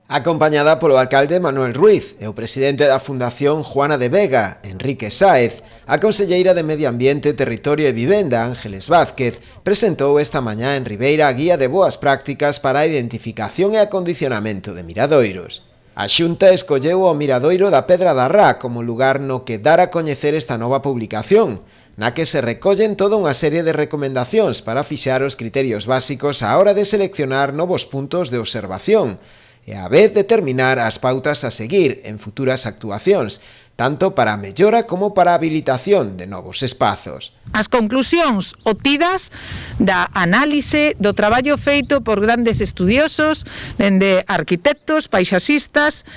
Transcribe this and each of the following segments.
Acompañada polo alcalde Manuel Ruiz e o presidente da Fundación Juana de Vega, Enrique Sáez, a conselleira de Medio Ambiente, Territorio e Vivenda, Ángeles Vázquez, presentou esta mañá en Ribeira a Guía de Boas Prácticas para a Identificación e Acondicionamento de Miradoiros. A Xunta escolleu o Miradoiro da Pedra da Rá como lugar no que dar a coñecer esta nova publicación, na que se recollen toda unha serie de recomendacións para fixar os criterios básicos á hora de seleccionar novos puntos de observación, e a vez determinar as pautas a seguir en futuras actuacións, tanto para a mellora como para a habilitación de novos espazos. As conclusións obtidas da análise do traballo feito por grandes estudiosos, dende arquitectos, paisaxistas,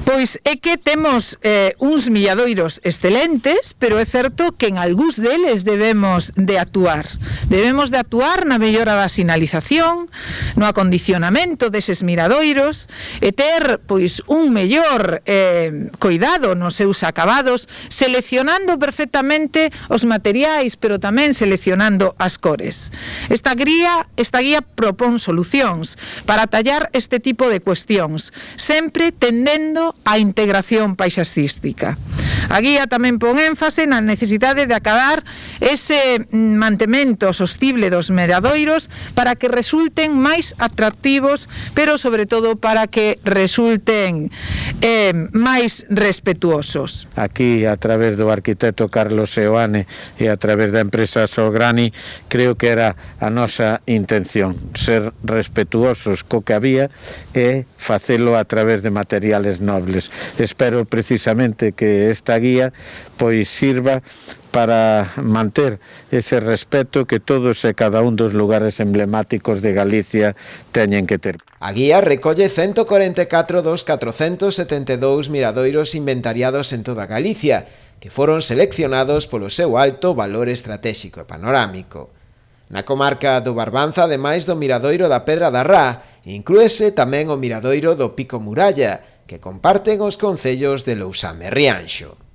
pois é que temos uns milladoiros excelentes, pero é certo que en algúns deles debemos de actuar. Debemos de actuar na mellora da sinalización, no acondicionamento deses miradoiros e ter pois un mellor cuidado nos seus acabados, seleccionando perfectamente os materiais, pero tamén seleccionando as cores. Esta guía propón solucións para tallar este tipo de cuestións, sempre tendendo a integración paisaxística. A guía tamén pon énfase na necesidade de acadar ese mantemento sostible dos miradoiros para que resulten máis atractivos, pero sobre todo para que resulten máis respetuosos. Aquí, a través do arquitecto Carlos Seoane e a través da empresa Sograni, creo que era a nosa intención, ser respetuosos co que había e facelo a través de materiales nobles. Espero precisamente que esta guía pois sirva para manter ese respeto que todos e cada un dos lugares emblemáticos de Galicia teñen que ter. A guía recolle 144 dos 472 miradoiros inventariados en toda Galicia, que foron seleccionados polo seu alto valor estratégico e panorámico. Na comarca do Barbanza, ademais do miradoiro da Pedra da Rá, inclúese tamén o miradoiro do Pico Muralla, que comparten os concellos de Lousame e Rianxo.